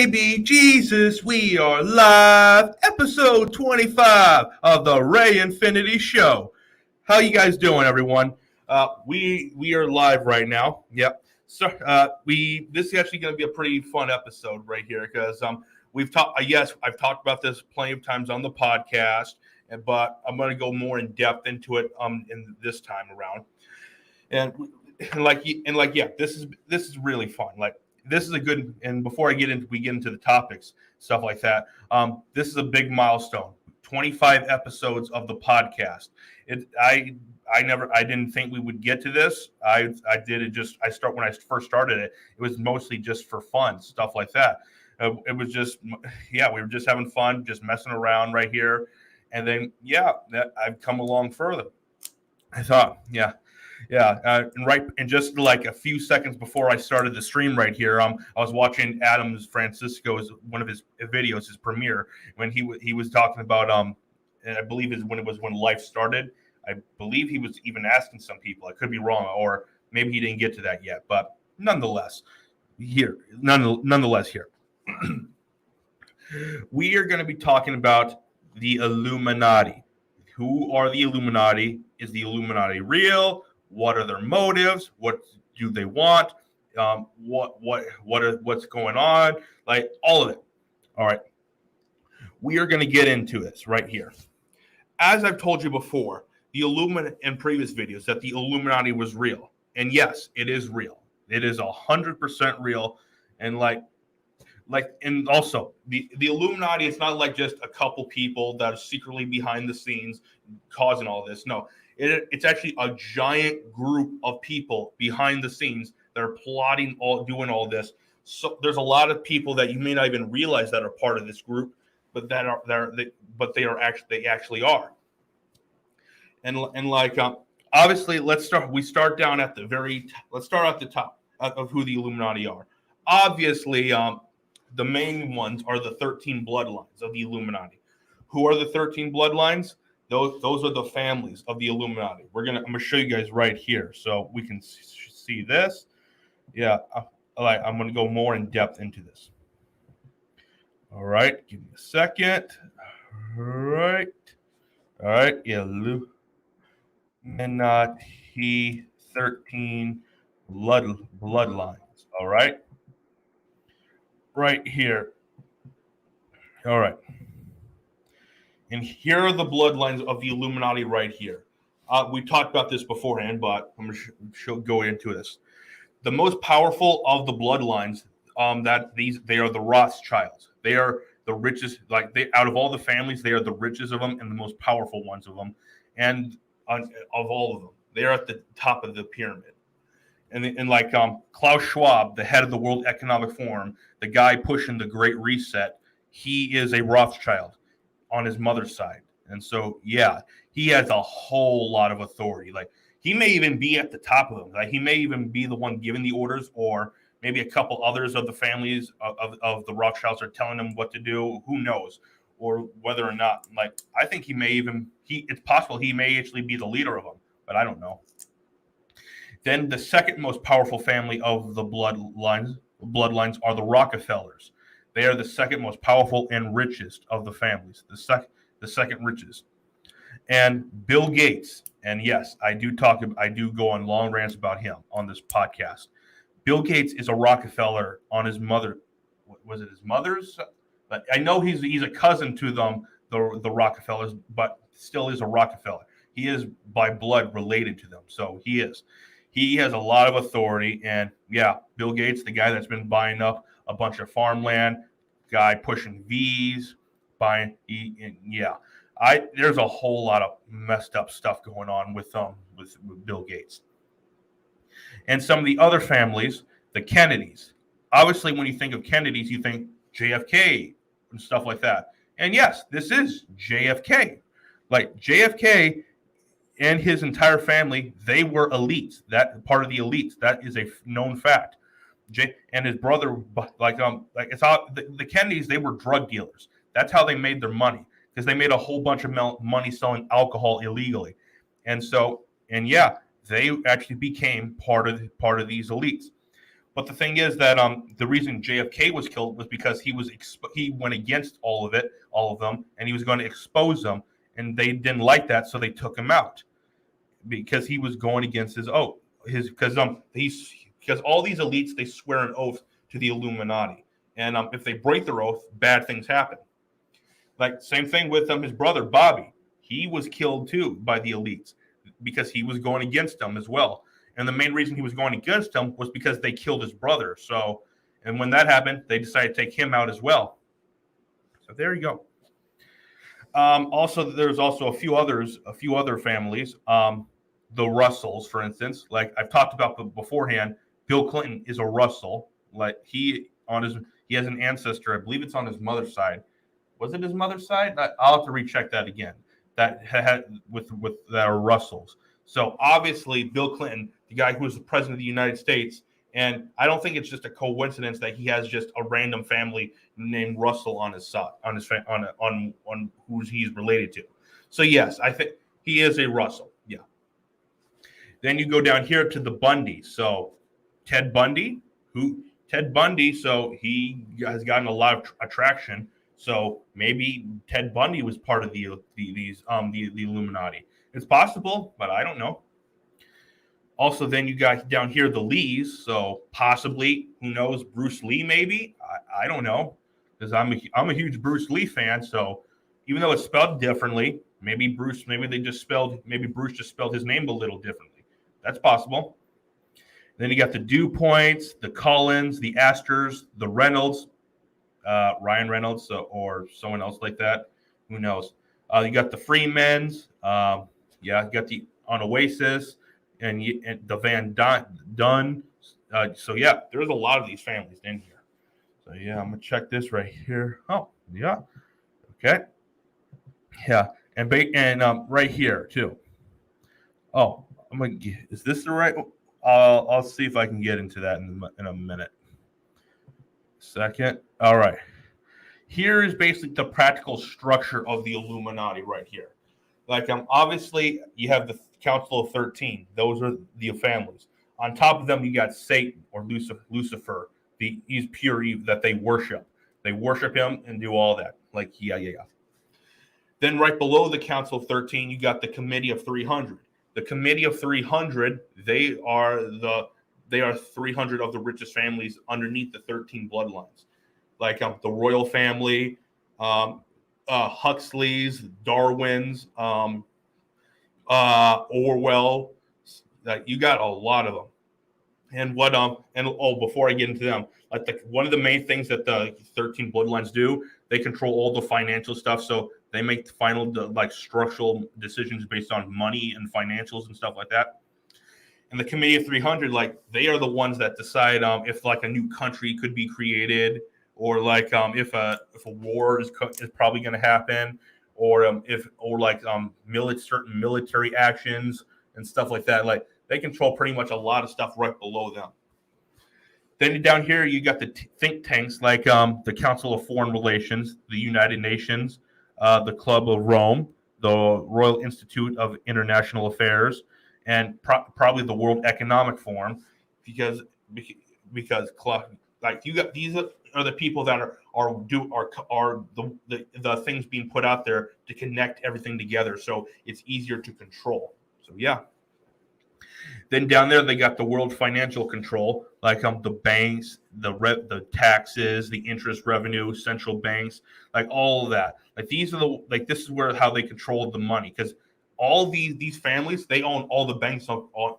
baby Jesus, we are live. Episode 25 of the Ray Infinity Show. How you guys doing, everyone? We are live right now. Yep. So this is actually going to be a pretty fun episode right here because we've talked. Yes, I've talked about this plenty of times on the podcast, but I'm going to go more in depth into it in this time around. And yeah, this is really fun. Like, this is a good, and before we get into the topics, stuff like that. This is a big milestone. 25 episodes of the podcast. I didn't think we would get to this. I did it just, when I first started it, it was mostly just for fun, stuff like that. It was just, yeah, we were just having fun, just messing around right here. And then, yeah, I've come along further. I thought, yeah. And just like a few seconds before I started the stream right here, I was watching Adams Francisco's one of his videos, his premiere, when he was talking about and I believe when life started. I believe he was even asking some people. I could be wrong, or maybe he didn't get to that yet. But nonetheless, here, we are going to be talking about the Illuminati. Who are the Illuminati? Is the Illuminati real? What are their motives? What do they want? What's going on? Like, all of it. All right. We are going to get into this right here. As I've told you before, the Illuminati in previous videos, that the Illuminati was real. And yes, it is real. It is 100% real. And and also the Illuminati, it's not like just a couple people that are secretly behind the scenes causing all this. No. It's actually a giant group of people behind the scenes that are plotting, doing all this. So there's a lot of people that you may not even realize that are part of this group, but they actually are. And obviously, let's start at the top of who the Illuminati are. Obviously, the main ones are the 13 bloodlines of the Illuminati. Who are the 13 bloodlines? Those are the families of the Illuminati. I'm gonna show you guys right here so we can see this. Yeah, I'm gonna go more in depth into this. All right, give me a second. All right. Illuminati 13 bloodlines. All right, right here. All right. And here are the bloodlines of the Illuminati right here. We talked about this beforehand, but I'm going to go into this. The most powerful of the bloodlines, they are the Rothschilds. They are the richest, out of all the families, they are the richest of them and the most powerful ones of them. And of all of them, they are at the top of the pyramid. And Klaus Schwab, the head of the World Economic Forum, the guy pushing the Great Reset, he is a Rothschild on his mother's side. And so, yeah, he has a whole lot of authority. Like, he may even be at the top of them. Like, he may even be the one giving the orders, or maybe a couple others of the families of the Rothschilds are telling him what to do. Who knows? Or whether or not, I think it's possible he may actually be the leader of them, but I don't know. Then the second most powerful family of the bloodlines are the Rockefellers. They are the second most powerful and richest of the families, the second richest. And Bill Gates, and yes, I do go on long rants about him on this podcast. Bill Gates is a Rockefeller on his mother. Was it his mother's? But I know he's a cousin to them, the Rockefellers, but still is a Rockefeller. He is by blood related to them, so he is. He has a lot of authority, and yeah, Bill Gates, the guy that's been buying up a bunch of farmland, guy pushing V's, there's a whole lot of messed up stuff going on with Bill Gates. And some of the other families, the Kennedys. Obviously, when you think of Kennedys, you think JFK and stuff like that. And yes, this is JFK. Like, JFK and his entire family, they were elites. That part of the elites. That is a known fact. And his brother, it's all the Kennedys. They were drug dealers. That's how they made their money, because they made a whole bunch of money selling alcohol illegally, and yeah, they actually became part of these elites. But the thing is that the reason JFK was killed was because he went against all of them, and he was going to expose them, and they didn't like that, so they took him out because he was going against his oath. Because all these elites, they swear an oath to the Illuminati, and if they break their oath, bad things happen. Like same thing with his brother Bobby. He was killed too by the elites because he was going against them as well. And the main reason he was going against them was because they killed his brother. So, and when that happened, they decided to take him out as well. So there you go. Also, there's also a few other families. The Russells, for instance, like I've talked about beforehand. Bill Clinton is a Russell. Like he has an ancestor. I believe it's on his mother's side. Was it his mother's side? I'll have to recheck that again. That had with that are Russells. So obviously, Bill Clinton, the guy who was the president of the United States, and I don't think it's just a coincidence that he has just a random family named Russell on his side, on who he's related to. So yes, I think he is a Russell. Yeah. Then you go down here to the Bundys. So Ted Bundy, so he has gotten a lot of attraction. So maybe Ted Bundy was part of the Illuminati. It's possible, but I don't know. Also, then you got down here the Lees. So possibly, who knows, Bruce Lee maybe? I don't know, because I'm a huge Bruce Lee fan. So even though it's spelled differently, maybe Bruce just spelled his name a little differently. That's possible. Then you got the DuPoints, the Cullens, the Astors, the Reynolds, Ryan Reynolds, or someone else like that. Who knows? You got the Freemans. You got the on Oasis and the Van Dunn. So yeah, there's a lot of these families in here. So yeah, I'm gonna check this right here. Oh yeah, okay, yeah, and right here too. Oh, is this the right? I'll see if I can get into that in a minute. Second. All right. Here is basically the practical structure of the Illuminati right here. Like obviously you have the Council of 13. Those are the families. On top of them, you got Satan or Lucifer. He's pure evil that they worship. They worship him and do all that. Like yeah. Then right below the Council of 13, you got the Committee of 300. The Committee of 300, they are 300 of the richest families underneath the 13 bloodlines, like the royal family, Huxley's, Darwin's, Orwell. You got a lot of them. And before I get into them, one of the main things that the 13 bloodlines do, they control all the financial stuff. So they make the final structural decisions based on money and financials and stuff like that. And the Committee of 300, they are the ones that decide if a new country could be created, or if a war is probably going to happen, or certain military actions and stuff like that. They control pretty much a lot of stuff right below them. Then down here you got the think tanks like the Council of Foreign Relations, the United Nations, the Club of Rome, the Royal Institute of International Affairs, and probably the World Economic Forum, because you got these are the people that are the things being put out there to connect everything together, so it's easier to control. So yeah. Then down there they got the World Financial Control, the banks, the taxes, the interest revenue, central banks, all of that. These are this is how they control the money, because all these families, they own all the banks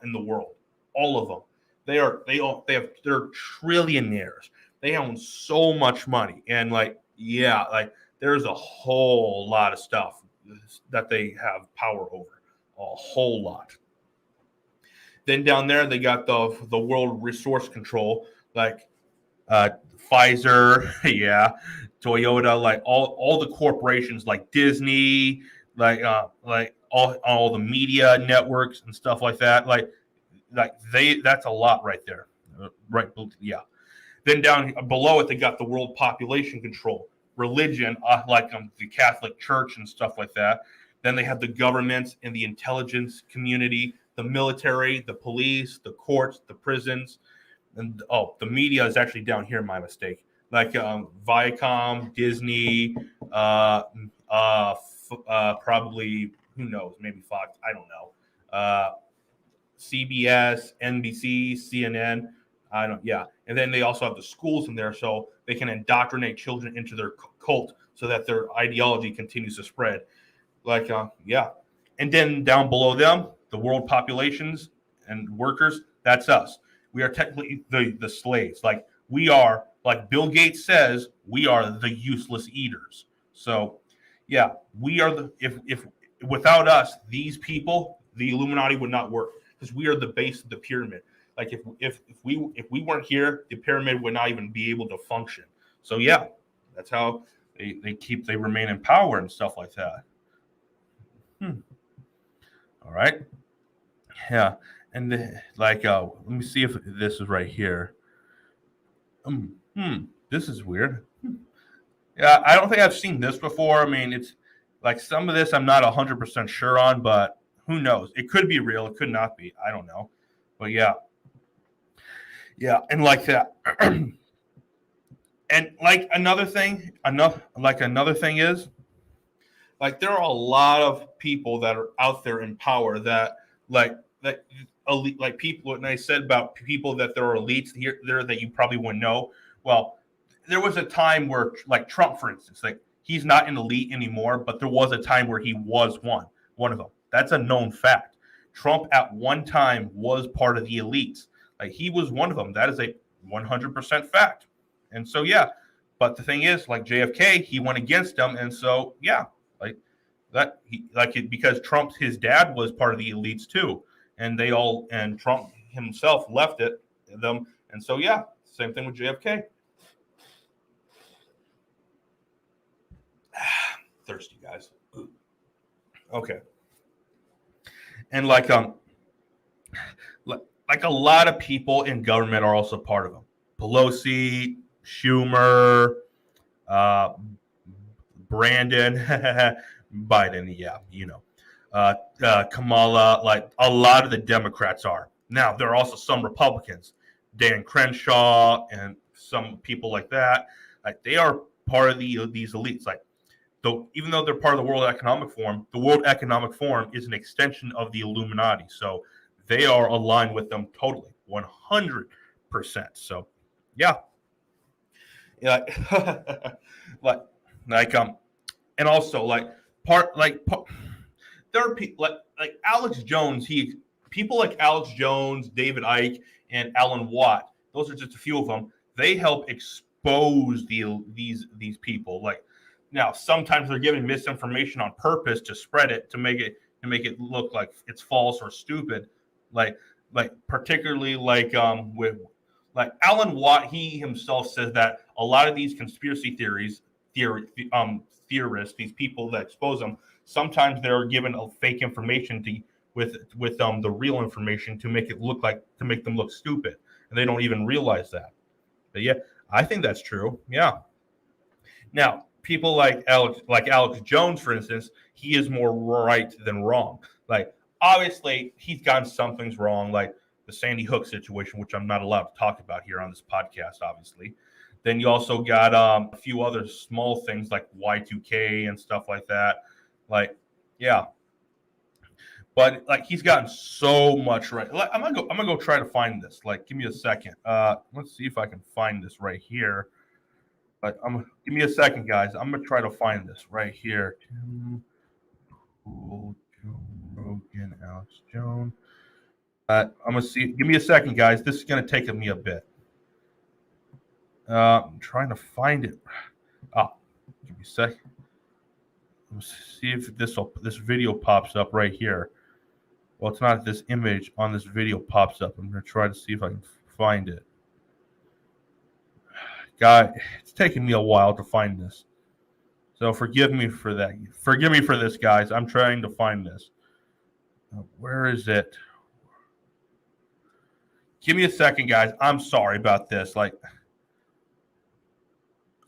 in the world, all of them. They're trillionaires. They own so much money, and there's a whole lot of stuff that they have power over, a whole lot. Then down there they got the World Resource Control, Pfizer, yeah, Toyota, all the corporations like Disney, all the media networks and stuff like that. That's a lot right there. Right, yeah. Then down below it, they got the World Population Control, religion, the Catholic Church and stuff like that. Then they have the governments and the intelligence community, the military, the police, the courts, the prisons. and the media is actually down here. My mistake. Like Viacom, Disney, probably, who knows, maybe Fox. I don't know. CBS, NBC, CNN. I don't. Yeah, and then they also have the schools in there, so they can indoctrinate children into their cult, so that their ideology continues to spread. Like, yeah, and then down below them, the world populations and workers. That's us. We are technically the slaves. Like we are, like Bill Gates says, we are the useless eaters. So, yeah, we are the if without us, these people, the Illuminati would not work because we are the base of the pyramid. Like if we weren't here, the pyramid would not even be able to function. So yeah, that's how they remain in power and stuff like that. All right. Yeah. And let me see if this is right here. This is weird. Yeah, I don't think I've seen this before. I mean, it's like some of this I'm not 100% sure on, but who knows? It could be real. It could not be. I don't know. But yeah. Yeah. And like that. And like another thing is like there are a lot of people that are out there in power that that elite, like people, and I said about people that there are elites here there that you probably wouldn't know. Well, there was a time where, like Trump, for instance, like he's not an elite anymore, but there was a time where he was one of them. That's a known fact. Trump at one time was part of the elites. Like he was one of them. That is a 100% fact. And so yeah, but the thing is, like JFK, he went against them, and so yeah, like that he like it because Trump's his dad was part of the elites too, and Trump himself left them, and so yeah, same thing with JFK. Thirsty guys. Okay. And like a lot of people in government are also part of them. Pelosi, Schumer, uh, Brandon, Biden, yeah, Kamala, like a lot of the Democrats are. Now, there are also some Republicans, Dan Crenshaw and some people like that. Like they are part of these elites. Like, though, even though they're part of the World Economic Forum, the World Economic Forum is an extension of the Illuminati. So they are aligned with them totally, 100%. So, yeah. Yeah. And also there are people like Alex Jones. People like Alex Jones, David Icke, and Alan Watt. Those are just a few of them. They help expose these people. Like now, sometimes they're giving misinformation on purpose to spread it to make it look like it's false or stupid. Like particularly with like Alan Watt, he himself says that a lot of these conspiracy theorists, these people that expose them, sometimes they're given a fake information with the real information to make them look stupid, and they don't even realize that. But yeah, I think that's true. Yeah. Now, people like Alex Jones, for instance, he is more right than wrong. Like obviously, he's gotten some things wrong, like the Sandy Hook situation, which I'm not allowed to talk about here on this podcast, obviously. Then you also got a few other small things like Y2K and stuff like that. Like, yeah. But like he's gotten so much right. I'm gonna go try to find this. Like, give me a second. Let's see if I can find this right here. But give me a second, guys. I'm gonna try to find this right here. Tim Rogan, Alex Jones. I'm gonna see. Give me a second, guys. This is gonna take me a bit. I'm trying to find it. Oh, give me a second. Let's see if this video pops up right here. Well, it's not this image on this video pops up. I'm gonna try to see if I can find it. God, it's taking me a while to find this. So forgive me for that. Forgive me for this, guys. I'm trying to find this. Where is it? Give me a second, guys. I'm sorry about this. Like,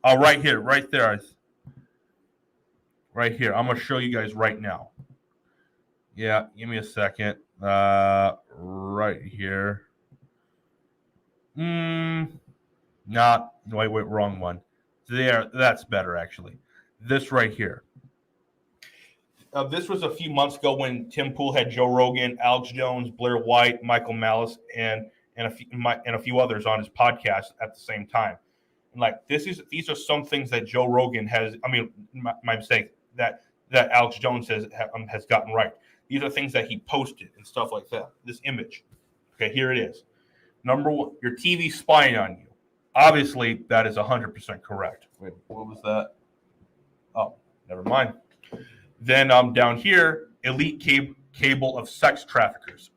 oh, right here, right there. Right here. I'm going to show you guys right now. Yeah, give me a second. Right here. Not wait, wrong one. That's better actually. This right here. This was a few months ago when Tim Pool had Joe Rogan, Alex Jones, Blair White, Michael Malice, and a few others on his podcast at the same time. And like these are some things that Joe Rogan has. I mean, my mistake that Alex Jones has gotten right. These are things that he posted and stuff like that. This image. Okay, here it is. Number one, your TV spying on you. Obviously, that is 100% correct. Wait, what was that? Oh, never mind. Then down here, elite cable of sex traffickers.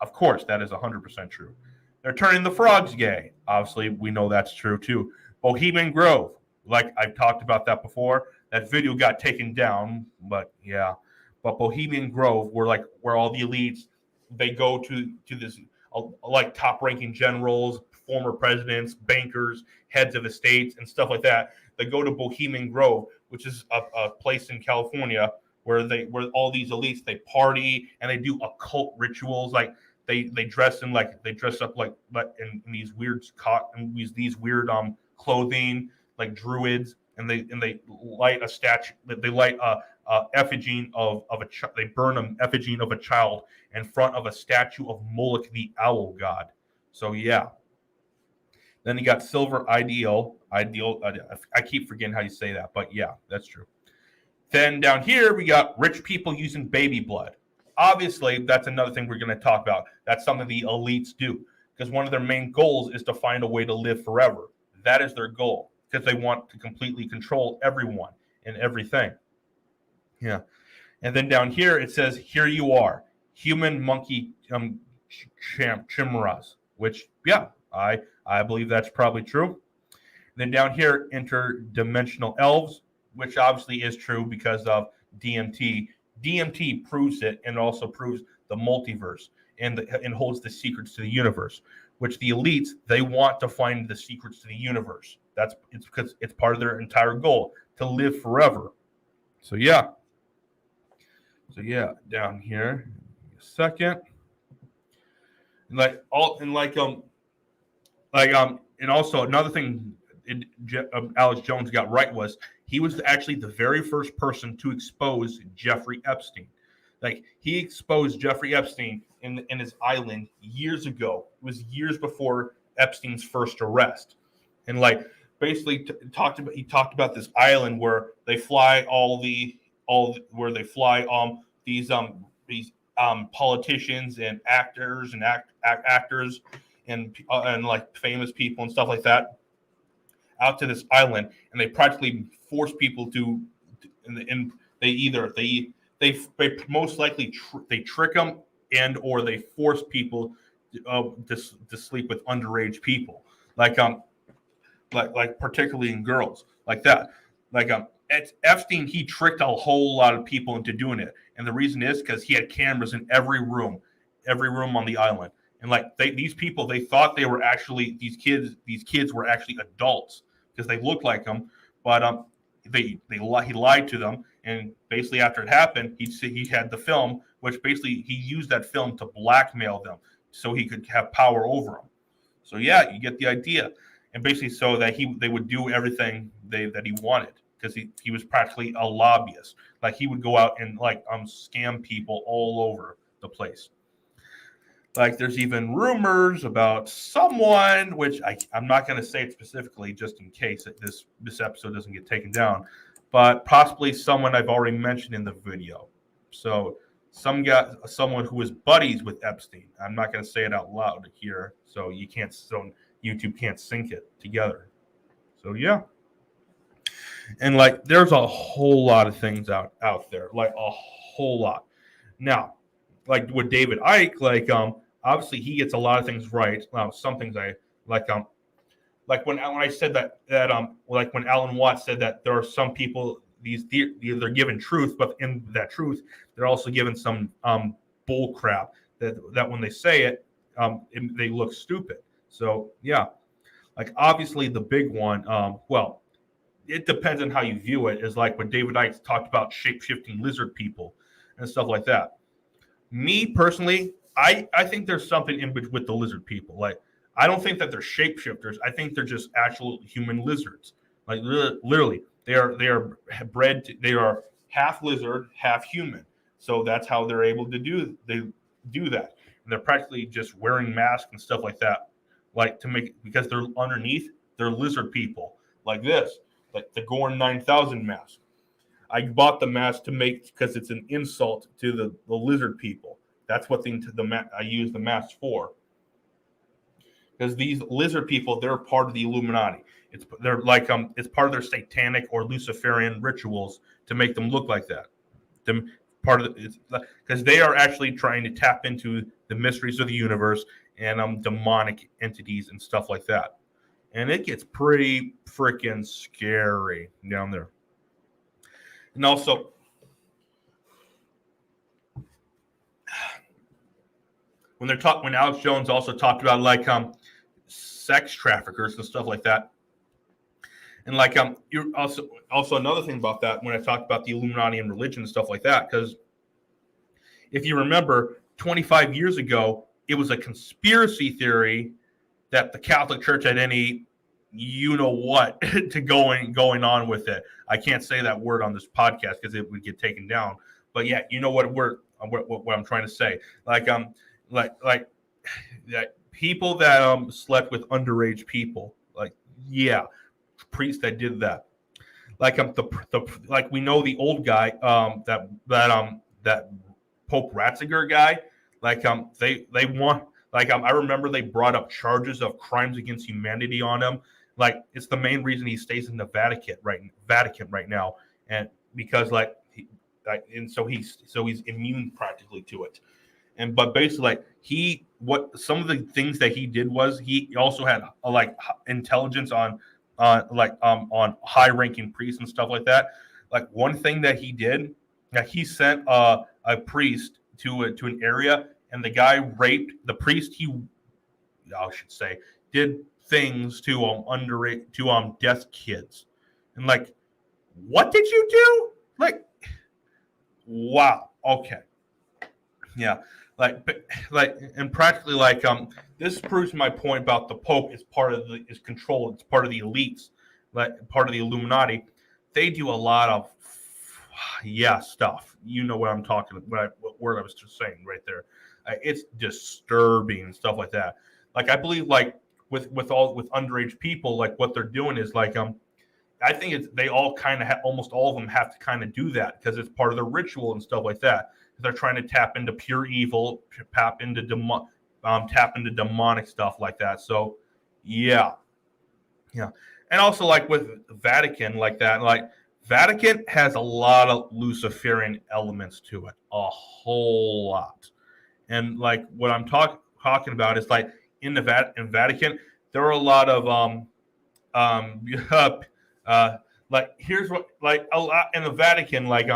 Of course, that is 100% true. They're turning the frogs gay. Obviously, we know that's true too. Bohemian Grove, like I've talked about that before. That video got taken down, but yeah. But Bohemian Grove, where all the elites, they go to this like top-ranking generals, former presidents, bankers, heads of estates, and stuff like that. They go to Bohemian Grove, which is a place in California where all these elites, they party and they do occult rituals. Like they dress up like in these weird clothing like druids, and they light a statue. They light a effigy of a they burn an effigy of a child in front of a statue of Moloch, the owl god. So yeah. Then you got Silver Ideal. I keep forgetting how you say that, but yeah, that's true. Then down here, we got rich people using baby blood. Obviously, that's another thing we're going to talk about. That's something the elites do because one of their main goals is to find a way to live forever. That is their goal because they want to completely control everyone and everything. Yeah. And then down here, it says, here you are, human monkey chimeras, which, yeah, I believe that's probably true. Then down here, interdimensional elves, which obviously is true because of DMT. DMT proves it and also proves the multiverse and holds the secrets to the universe, which the elites, they want to find the secrets to the universe. It's because it's part of their entire goal to live forever. So yeah, down here, a second. And also another thing Alex Jones got right was he was actually the very first person to expose Jeffrey Epstein. Like he exposed Jeffrey Epstein in his island years ago. It was years before Epstein's first arrest, and like basically he talked about this island where they fly these politicians and actors and actors and like famous people and stuff like that out to this island, and they practically force people to and they most likely they trick them or they force people to sleep with underage people, like particularly in girls like that. Like Epstein, he tricked a whole lot of people into doing it, and the reason is because he had cameras in every room on the island, and like these people, they thought they were actually these kids were actually adults because they looked like them, but he lied to them, and basically after it happened, he had the film, which basically he used that film to blackmail them so he could have power over them. So yeah, you get the idea, and basically so that they would do everything that he wanted because he was practically a lobbyist. Like he would go out and scam people all over the place. Like there's even rumors about someone, which I'm not going to say it specifically just in case this episode doesn't get taken down, but possibly someone I've already mentioned in the video. So someone who was buddies with Epstein. I'm not going to say it out loud here, so YouTube can't sync it together. So yeah. And like there's a whole lot of things out there, like a whole lot. Now, like with David Icke, obviously he gets a lot of things right. Some things I like when I said that like when Alan Watts said that there are some people they're given truth, but in that truth they're also given some bull crap that when they say it, they look stupid. So yeah, like obviously the big one, well, it depends on how you view it, is like when David Icke talked about shape-shifting lizard people and stuff like that. Me personally, I think there's something in with the lizard people. Like I don't think that they're shapeshifters. I think they're just actual human lizards. Like literally, they are bred. They are half lizard, half human. So that's how they're able to do that. And they're practically just wearing masks and stuff like that, like to make because they're underneath. They're lizard people like this, like the Gorn 9000 mask. I bought the mask to make because it's an insult to the lizard people. That's what I use the mask for. Because these lizard people, they're part of the Illuminati. They're like it's part of their satanic or Luciferian rituals to make them look like that. Them part of because they are actually trying to tap into the mysteries of the universe and demonic entities and stuff like that. And it gets pretty freaking scary down there. And also, when Alex Jones also talked about like sex traffickers and stuff like that, and like you're also another thing about that when I talked about the Illuminati and religion and stuff like that, because if you remember, 25 years ago, it was a conspiracy theory that the Catholic Church had any you know what to going on with it. I can't say that word on this podcast because it would get taken down. But yeah, you know what I'm trying to say. Like that people that slept with underage people. Like yeah, priests that did that. Like like we know the old guy that Pope Ratzinger guy. Like they want. Like I remember they brought up charges of crimes against humanity on him. Like it's the main reason he stays in the Vatican right now, and because so he's immune practically to it. And but basically, like some of the things that he did was he also had like intelligence on high ranking priests and stuff like that. Like one thing that he did, he sent a priest to an area. And the guy raped the priest. I should say, did things to deaf kids, and like, what did you do? Like, wow. Okay, yeah, and practically like this proves my point about the Pope is controlled. It's part of the elites, like part of the Illuminati. They do a lot of stuff. You know what I'm talking about? What word I was just saying right there. It's disturbing and stuff like that. Like I believe, like with underage people, like what they're doing is like I think they all kind of almost all of them have to kind of do that because it's part of the ritual and stuff like that. They're trying to tap into pure evil, tap into demonic stuff like that. So yeah, and also like with Vatican like that, like Vatican has a lot of Luciferian elements to it, a whole lot. And like what I'm talking about is like in Vatican, there are a lot of like here's what like a lot in the Vatican like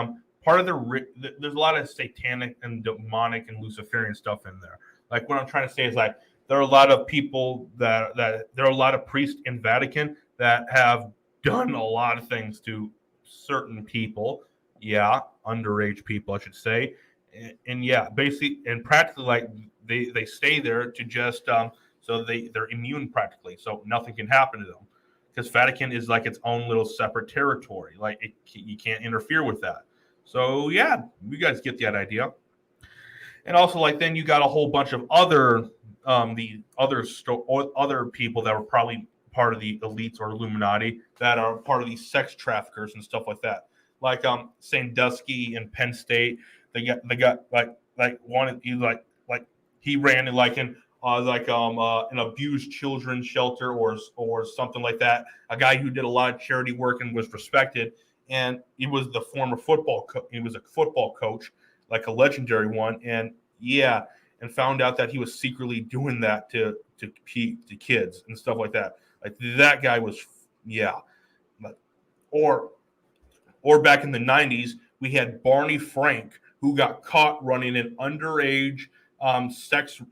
part of there's a lot of satanic and demonic and Luciferian stuff in there. Like what I'm trying to say is like there are a lot of people that there are a lot of priests in Vatican that have done a lot of things to certain people, underage people I should say. And basically and practically like they stay there to just so they're immune practically, so nothing can happen to them because Vatican is like its own little separate territory. Like you can't interfere with that. So yeah, you guys get that idea. And also like then you got a whole bunch of other other people that were probably part of the elites or Illuminati that are part of these sex traffickers and stuff like that. Like Sandusky and Penn State. They got like wanted he ran in like in an abused children's shelter or something like that. A guy who did a lot of charity work and was respected, and he was the former football he was a football coach, like a legendary one, and found out that he was secretly doing that to kids and stuff like that. Like that guy was or back in the 90s we had Barney Frank, who got caught running an underage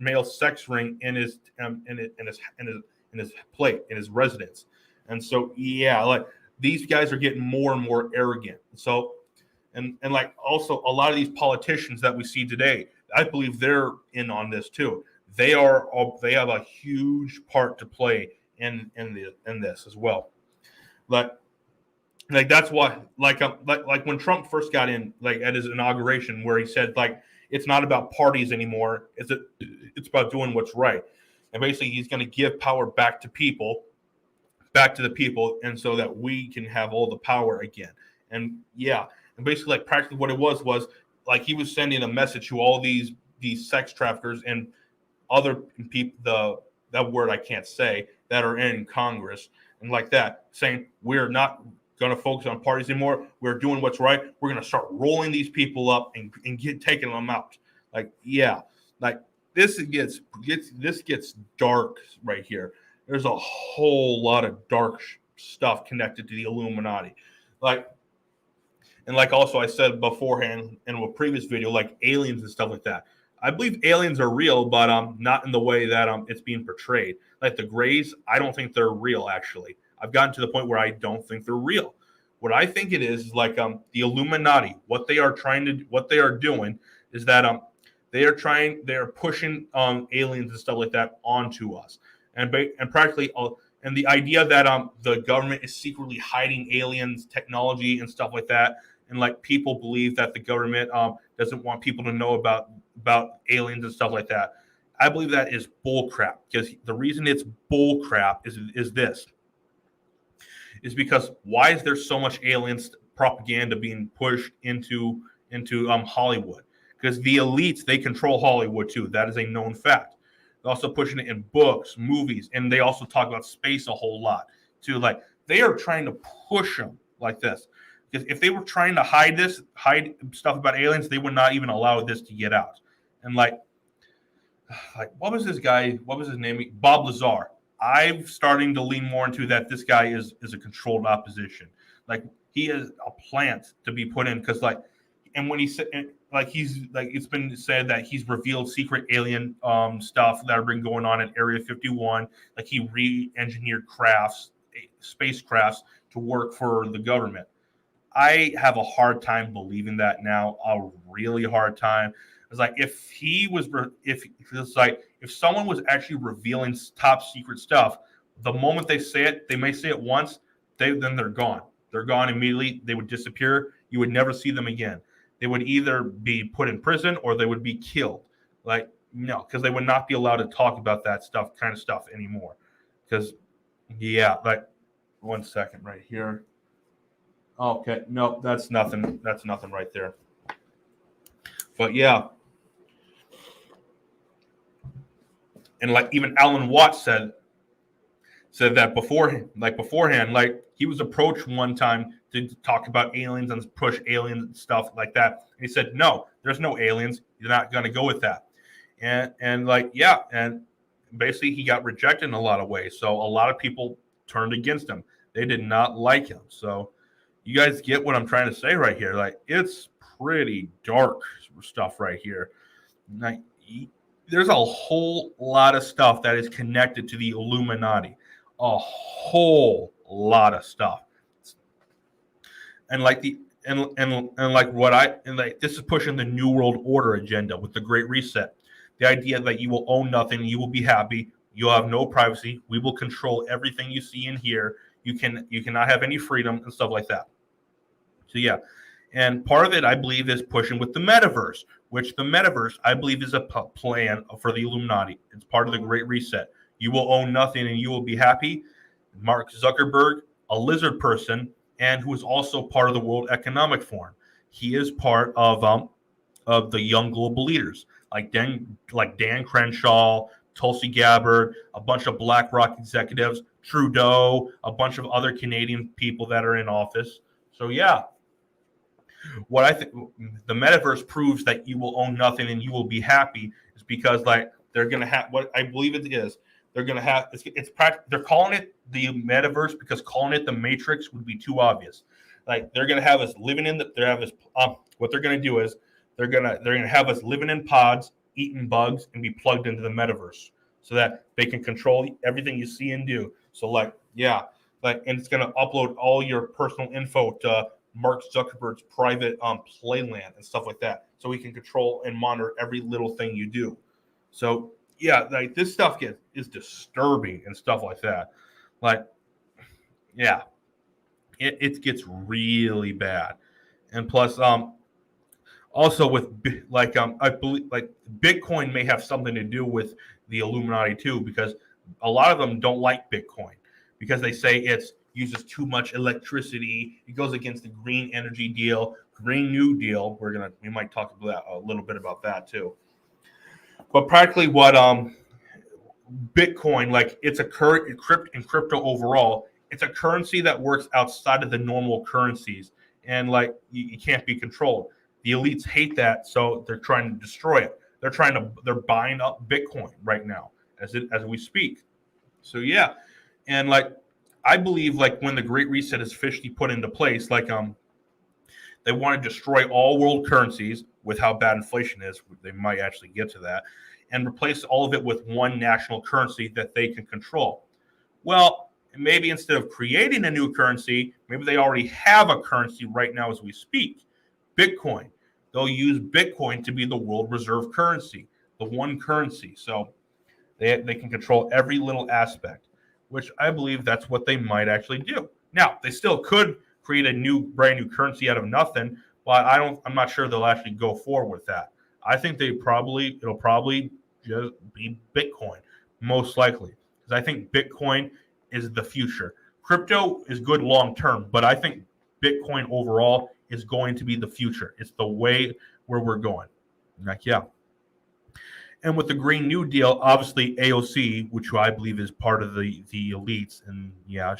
male sex ring in his residence. And so like these guys are getting more and more arrogant. So and like also a lot of these politicians that we see today, I believe they're in on this too. they have a huge part to play in this as well. Like that's why like when Trump first got in, like at his inauguration, where he said like it's not about parties anymore, it's about doing what's right, and basically he's going to give power back to the people, and so that we can have all the power again. And yeah, and basically like practically what it was like he was sending a message to all these sex traffickers and other people, that word I can't say, that are in Congress and like that, saying we're not going to focus on parties anymore. We're doing what's right. We're going to start rolling these people up and taking them out. Like, yeah, like this gets dark right here. There's a whole lot of dark stuff connected to the Illuminati. Like, and like also I said beforehand in a previous video, like aliens and stuff like that. I believe aliens are real, but not in the way that it's being portrayed. Like the Greys, I don't think they're real. Actually, I've gotten to the point where I don't think they're real. What I think it is like the Illuminati. What they are doing is that they are pushing aliens and stuff like that onto us, and practically and the idea that the government is secretly hiding aliens technology and stuff like that, and like people believe that the government doesn't want people to know about aliens and stuff like that. I believe that is bullcrap, because the reason it's bullcrap is this. Is because why is there so much aliens propaganda being pushed into Hollywood? Because the elites, they control Hollywood too. That is a known fact. They're also pushing it in books, movies, and they also talk about space a whole lot too. Like they are trying to push them like this. Because if they were trying to hide stuff about aliens, they would not even allow this to get out. And like what was this guy? What was his name? Bob Lazar. I'm starting to lean more into that this guy is a controlled opposition. Like he is a plant to be put in, because like, and when he said like he's like it's been said that he's revealed secret alien stuff that have been going on in Area 51. Like he re-engineered spacecrafts to work for the government. I have a hard time believing that now, a really hard time. It's like if someone was actually revealing top secret stuff, the moment they say it, they may say it once, then they're gone. They're gone immediately. They would disappear. You would never see them again. They would either be put in prison or they would be killed. Like, no, because they would not be allowed to talk about that kind of stuff anymore. Because, yeah, like, 1 second right here. Okay, no, that's nothing. That's nothing right there. But yeah. And like even Alan Watts said that beforehand, like he was approached one time to talk about aliens and push alien stuff like that. And he said, no, there's no aliens. You're not going to go with that. And like, yeah. And basically he got rejected in a lot of ways. So a lot of people turned against him. They did not like him. So you guys get what I'm trying to say right here. Like it's pretty dark stuff right here. Like, there's a whole lot of stuff that is connected to the Illuminati. A whole lot of stuff. And like this is pushing the New World Order agenda with the Great Reset. The idea that you will own nothing, you will be happy, you'll have no privacy, we will control everything you see and hear. You cannot have any freedom and stuff like that. So yeah. And part of it, I believe, is pushing with the metaverse, which the metaverse, I believe, is a plan for the Illuminati. It's part of the Great Reset. You will own nothing and you will be happy. Mark Zuckerberg, a lizard person, and who is also part of the World Economic Forum. He is part of the young global leaders, like Dan Crenshaw, Tulsi Gabbard, a bunch of BlackRock executives, Trudeau, a bunch of other Canadian people that are in office. So yeah. What I think the metaverse proves that you will own nothing and you will be happy is because like they're going to have what I believe it is. They're going to have they're calling it the metaverse because calling it the Matrix would be too obvious. Like they're going to have us living in what they're going to do is they're going to have us living in pods, eating bugs, and be plugged into the metaverse so that they can control everything you see and do. So like yeah, like and it's going to upload all your personal info to Mark Zuckerberg's private playland and stuff like that, so he can control and monitor every little thing you do. So yeah, like this stuff is disturbing and stuff like that. Like, yeah, it gets really bad. And plus, also with I believe like Bitcoin may have something to do with the Illuminati too, because a lot of them don't like Bitcoin because they say it uses too much electricity. It goes against the green energy deal, Green New Deal. We might talk about a little bit about that too. But practically, what Bitcoin, like it's a in crypto overall, it's a currency that works outside of the normal currencies, and like you can't be controlled. The elites hate that, so they're trying to destroy it. They're buying up Bitcoin right now as we speak. So yeah, and like I believe like when the Great Reset is officially put into place, like they want to destroy all world currencies with how bad inflation is. They might actually get to that and replace all of it with one national currency that they can control. Well, maybe instead of creating a new currency, maybe they already have a currency right now as we speak, Bitcoin. They'll use Bitcoin to be the world reserve currency, the one currency. So they can control every little aspect, which I believe that's what they might actually do. Now, they still could create a brand new currency out of nothing, but I'm not sure they'll actually go forward with that. I think it'll probably just be Bitcoin, most likely, because I think Bitcoin is the future. Crypto is good long term, but I think Bitcoin overall is going to be the future. It's the way where we're going. Like, yeah. And with the Green New Deal, obviously AOC, which I believe is part of the elites, and yeah,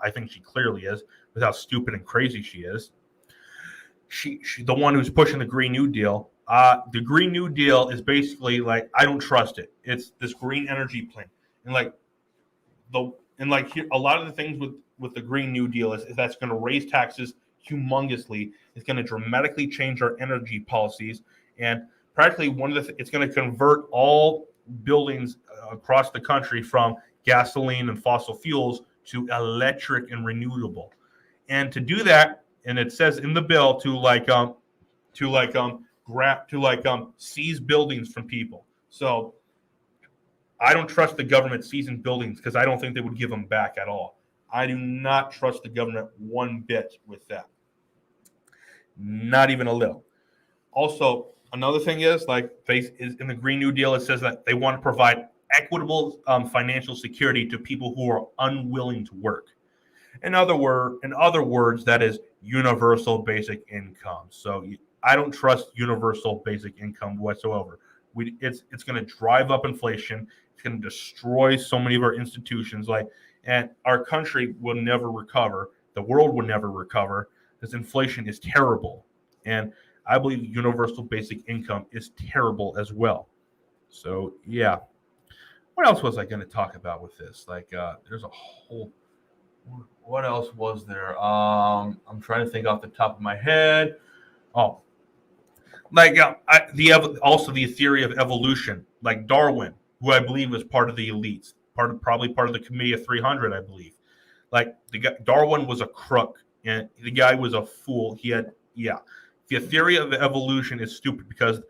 I think she clearly is, with how stupid and crazy she is. She the one who's pushing the Green New Deal. The Green New Deal is basically like I don't trust it. It's this green energy plan, and here, a lot of the things with the Green New Deal is that's going to raise taxes humongously. It's going to dramatically change our energy policies, and practically it's going to convert all buildings across the country from gasoline and fossil fuels to electric and renewable. And to do that, and it says in the bill to seize buildings from people. So I don't trust the government seizing buildings because I don't think they would give them back at all. I do not trust the government one bit with that. Not even a little. Also, another thing is in the Green New Deal, it says that they want to provide equitable financial security to people who are unwilling to work. In other words, that is universal basic income. So I don't trust universal basic income whatsoever. It's going to drive up inflation. It's going to destroy so many of our institutions. And our country will never recover. The world will never recover because inflation is terrible. And I believe universal basic income is terrible as well. So yeah. What else was I going to talk about with this? There's a whole. What else was there? I'm trying to think off the top of my head. Oh, also the theory of evolution, like Darwin, who I believe was part of the elites, probably part of the Committee of 300, I believe. Like Darwin was a crook, and the guy was a fool. The theory of evolution is stupid because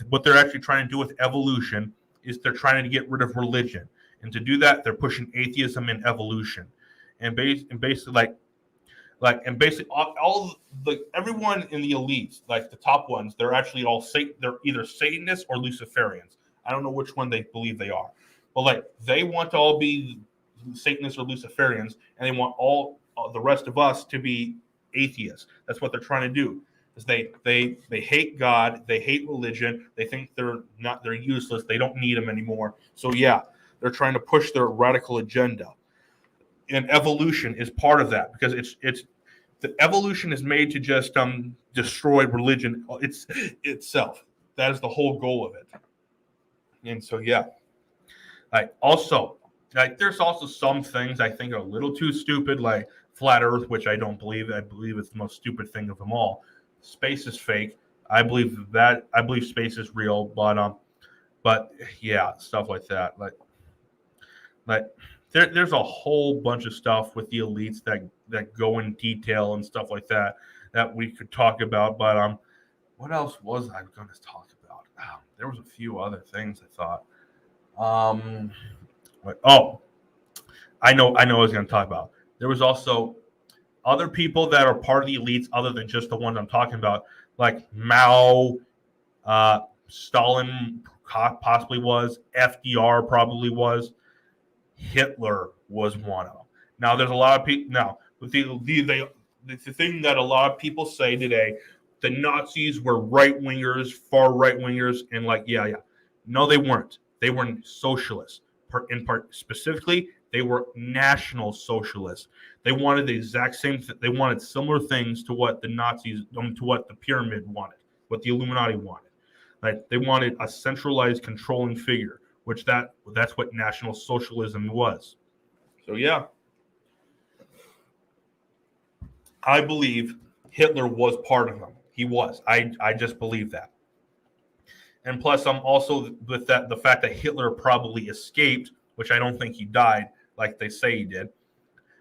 what they're actually trying to do with evolution is they're trying to get rid of religion, and to do that, they're pushing atheism and evolution, and basically all the everyone in the elites, like the top ones, they're actually they're either Satanists or Luciferians. I don't know which one they believe they are, but they want to all be Satanists or Luciferians, and they want all the rest of us to be atheists. That's what they're trying to do. Is they hate God, they hate religion, they think they're useless, they don't need them anymore. So yeah, they're trying to push their radical agenda. And evolution is part of that because it's the evolution is made to just destroy religion itself. That is the whole goal of it. And so yeah, there's also some things I think are a little too stupid, like flat Earth, which I don't believe. I believe it's the most stupid thing of them all. Space is fake. I believe space is real, but yeah, stuff like that. There's a whole bunch of stuff with the elites that go in detail and stuff like that we could talk about. But what else was I going to talk about? There was a few other things I thought. Um, oh, I know what I was going to talk about. There was also other people that are part of the elites, other than just the ones I'm talking about, like Mao, Stalin possibly was, FDR probably was, Hitler was one of them. Now, there's a lot of people. Now, the thing that a lot of people say today, the Nazis were right wingers, far right wingers, and like, yeah. No, they weren't. They were socialists. In part, specifically, they were national socialists. They wanted the exact same. They wanted similar things to what the Nazis, to what the pyramid wanted, what the Illuminati wanted. Like they wanted a centralized controlling figure, which that's what National Socialism was. So yeah, I believe Hitler was part of them. He was. I just believe that. And plus, I'm also with that the fact that Hitler probably escaped, which I don't think he died like they say he did.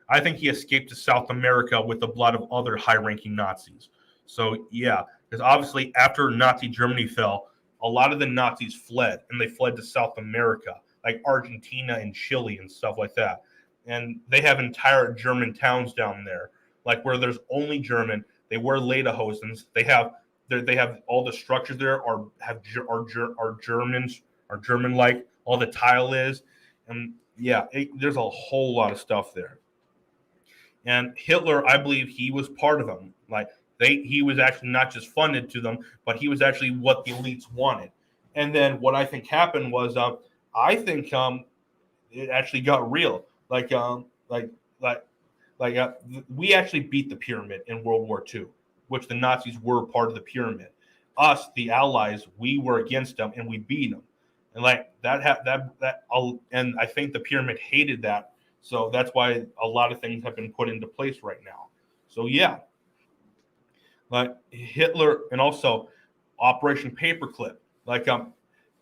I think he escaped to South America with the blood of other high-ranking Nazis. So yeah, because obviously after Nazi Germany fell, a lot of the Nazis fled, and they fled to South America, like Argentina and Chile and stuff like that. And they have entire German towns down there, like where there's only German. They wear lederhosens. They have all the structures there are Germans are German like. All the tile is, and yeah, there's a whole lot of stuff there. And Hitler, I believe he was part of them. Like he was actually not just funded to them, but he was actually what the elites wanted. And then what I think happened was, I think it actually got real. Like like we actually beat the pyramid in World War II, which the Nazis were part of the pyramid. Us, the Allies, we were against them and we beat them. And like and I think the pyramid hated that, so that's why a lot of things have been put into place right now. So yeah, like Hitler and also Operation Paperclip, like a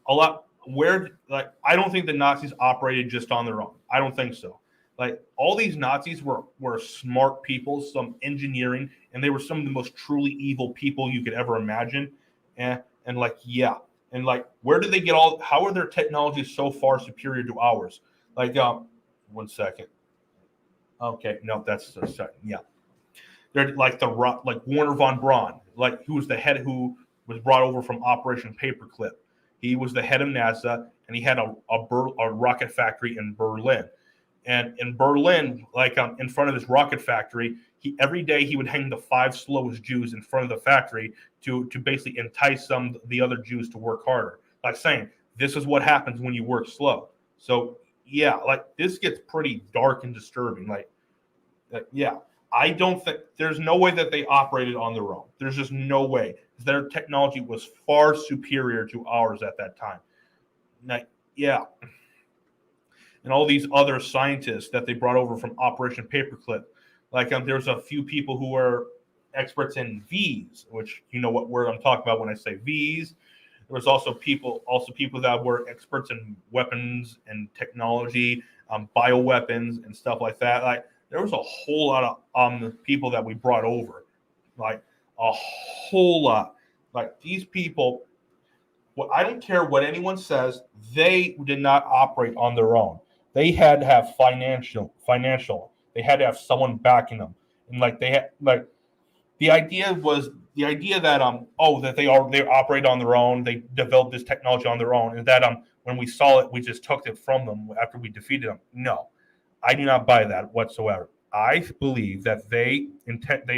lot where like I don't think the Nazis operated just on their own. I don't think so. Like all these Nazis were smart people, some engineering, and they were some of the most truly evil people you could ever imagine. And like yeah, and like where did they get all? How are their technologies so far superior to ours? Like 1 second. Okay, no, that's a second. Yeah, they're like like Warner von Braun, like who was the head who was brought over from Operation Paperclip. He was the head of NASA, and he had a rocket factory in Berlin. And in Berlin, like in front of his rocket factory, every day he would hang the 5 slowest Jews in front of the factory to basically entice the other Jews to work harder. Like saying, this is what happens when you work slow. So yeah, like this gets pretty dark and disturbing. Yeah, I don't think there's no way that they operated on their own. There's just no way. Their technology was far superior to ours at that time. Now, yeah, and all these other scientists that they brought over from Operation Paperclip. Like there's a few people who are experts in V's, which you know what word I'm talking about when I say V's. There was also people that were experts in weapons and technology, bioweapons and stuff like that. Like there was a whole lot of people that we brought over, like a whole lot. Like these people, well, I don't care what anyone says, they did not operate on their own. They had to have financial. They had to have someone backing them, and like they had like the idea that that they operate on their own. They developed this technology on their own, and that when we saw it, we just took it from them after we defeated them. No, I do not buy that whatsoever. I believe that they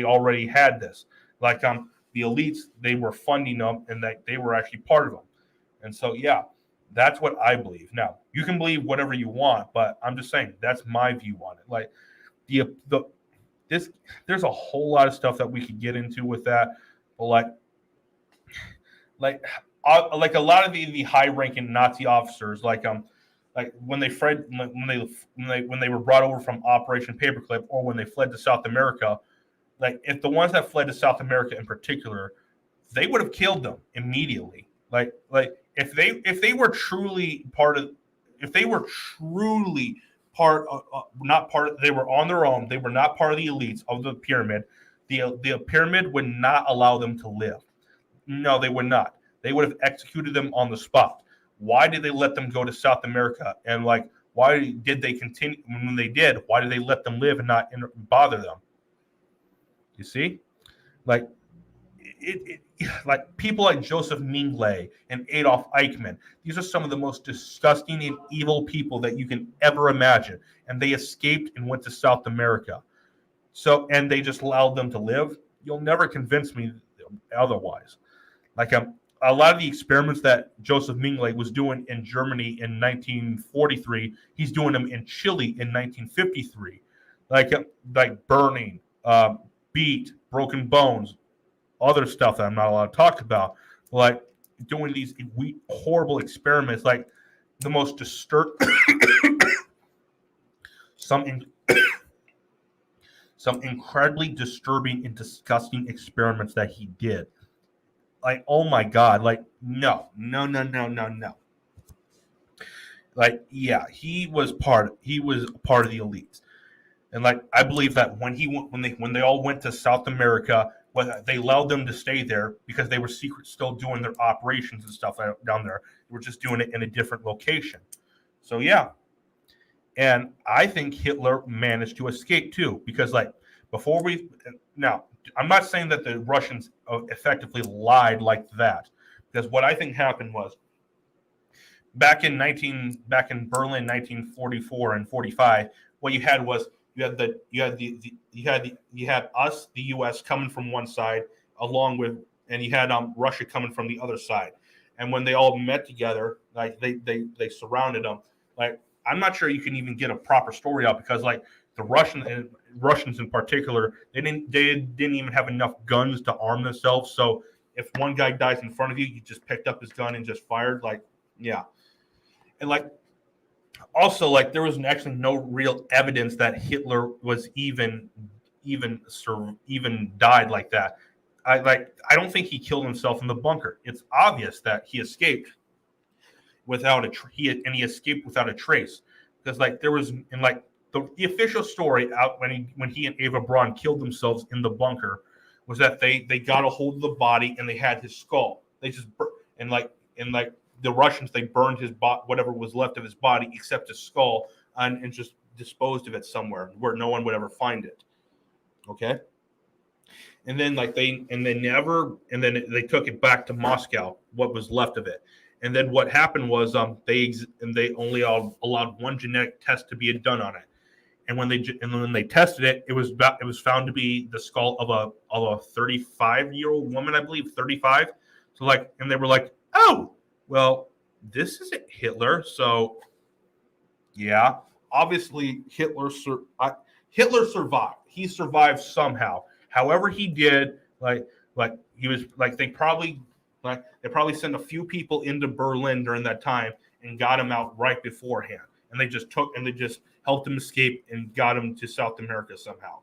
already had this. Like the elites, they were funding them, and that they were actually part of them. And so yeah, that's what I believe. Now you can believe whatever you want, but I'm just saying that's my view on it. Like the this there's a whole lot of stuff that we could get into with that, but like a lot of the high ranking Nazi officers, like when they were brought over from Operation Paperclip, or when they fled to South America, like if the ones that fled to South America in particular, they would have killed them immediately. Like if they were truly part of, if they were truly part not part they were on their own, they were not part of the elites of the pyramid, the pyramid would not allow them to live. No, they would not. They would have executed them on the spot. why did they let them go to South America? And like, why did they continue when they did? Why did they let them live and not bother them? You see, like like people like Joseph Mengele and Adolf Eichmann. These are some of the most disgusting and evil people that you can ever imagine, and they escaped and went to South America. So, and they just allowed them to live. You'll never convince me otherwise. Like a lot of the experiments that Joseph Mengele was doing in Germany in 1943, he's doing them in Chile in 1953, like burning, beat, broken bones, other stuff that I'm not allowed to talk about, like doing these horrible experiments, like the most disturbing, some incredibly disturbing and disgusting experiments that he did. Like, oh my God, like no. Like, yeah, he was part of the elites. And like, I believe that when they all went to South America, they allowed them to stay there because they were still doing their operations and stuff down there. They were just doing it in a different location. So yeah, and I think Hitler managed to escape too, because like now, I'm not saying that the Russians effectively lied like that, because what I think happened was back in Berlin, 1944 and 45. What you had was you had us, the U.S. coming from one side, and you had Russia coming from the other side. And when they all met together, like they surrounded them. Like, I'm not sure you can even get a proper story out, because like the Russians in particular, they didn't even have enough guns to arm themselves. So if one guy dies in front of you, you just picked up his gun and just fired. Like, yeah. And like, also, like, there was actually no real evidence that Hitler was even died like that. I don't think he killed himself in the bunker. It's obvious that he escaped without he escaped without a trace, because like there was in like the official story out when he and Eva Braun killed themselves in the bunker was that they got a hold of the body and they had his skull. They just and like the Russians, they burned his whatever was left of his body except his skull, and just disposed of it somewhere where no one would ever find it. Okay. And then they took it back to Moscow, what was left of it. And then what happened was they only allowed one genetic test to be done on it. And when they tested it, it was found to be the skull of a 35-year-old woman, I believe, 35. So like, and they were like, oh, well, this isn't Hitler. So yeah, obviously Hitler survived. He survived somehow. However he did, like he was like they probably sent a few people into Berlin during that time and got him out right beforehand. And they just helped him escape and got him to South America somehow.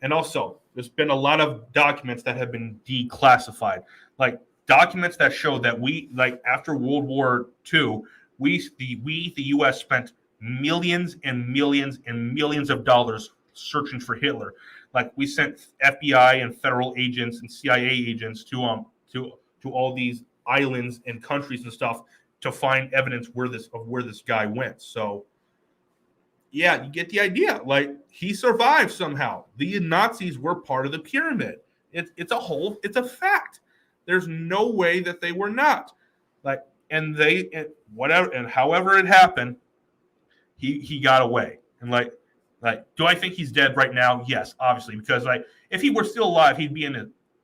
And also, there's been a lot of documents that have been declassified, like documents that show that after World War II, the U.S. spent millions and millions and millions of dollars searching for Hitler. Like, we sent FBI and federal agents and CIA agents to all these islands and countries and stuff to find evidence where this guy went. So yeah, you get the idea. Like, he survived somehow. The Nazis were part of the pyramid. It's a fact. There's no way that they were not. Like, and however it happened, he got away. And like, do I think he's dead right now? Yes, obviously, because like if he were still alive, he'd be at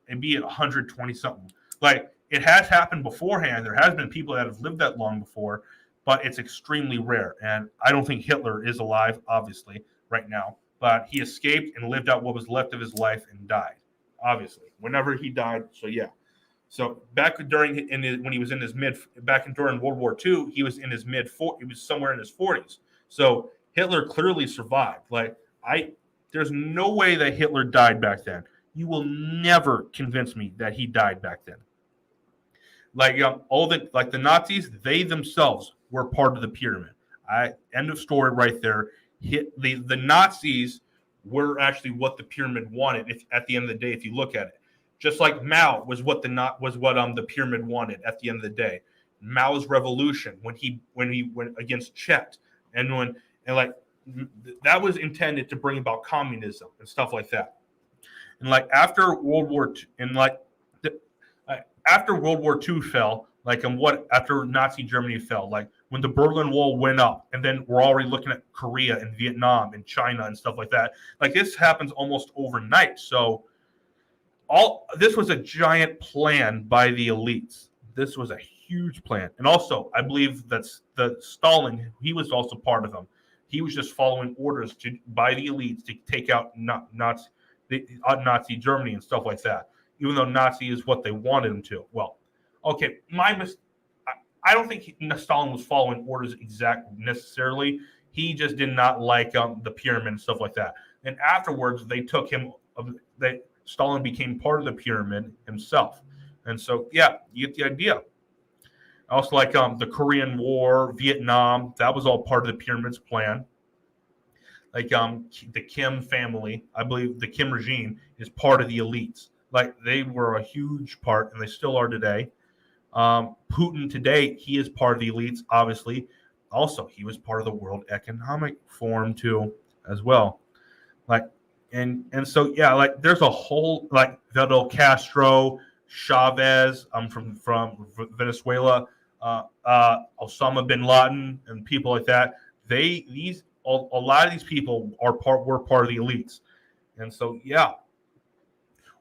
120 something. Like, it has happened beforehand. There has been people that have lived that long before, but it's extremely rare. And I don't think Hitler is alive, obviously, right now. But he escaped and lived out what was left of his life and died, obviously, whenever he died. So yeah. So during World War II, he was in his he was somewhere in his 40s. So Hitler clearly survived. Like, there's no way that Hitler died back then. You will never convince me that he died back then. Like, the Nazis, they themselves were part of the pyramid. End of story right there. The Nazis were actually what the pyramid wanted. At the end of the day, if you look at it, just like Mao was what the pyramid wanted at the end of the day. Mao's revolution, when he went against Chet, and like that was intended to bring about communism and stuff like that. And like after World War II, and like after World War II fell, like and what after Nazi Germany fell, like when the Berlin Wall went up, and then we're already looking at Korea and Vietnam and China and stuff like that. Like this happens almost overnight. So all this was a giant plan by the elites. This was a huge plan, and also I believe that's the Stalin. He was also part of them. He was just following orders by the elites to take out Nazi Germany and stuff like that. Even though Nazi is what they wanted him to. Well, okay, I don't think Stalin was following orders exact necessarily. He just did not like the pyramid and stuff like that. And afterwards, they took him. Stalin became part of the pyramid himself, and so yeah, you get the idea. Also, like the Korean War, Vietnam, that was all part of the pyramid's plan. Like the Kim family, I believe the Kim regime is part of the elites. Like they were a huge part, and they still are today. Putin today, he is part of the elites, obviously. Also, he was part of the World Economic Forum too, as well. Like, and so yeah, like there's a whole like Fidel Castro, Chavez, from Venezuela, Osama bin Laden, and people like that. A lot of these people were part of the elites, and so yeah.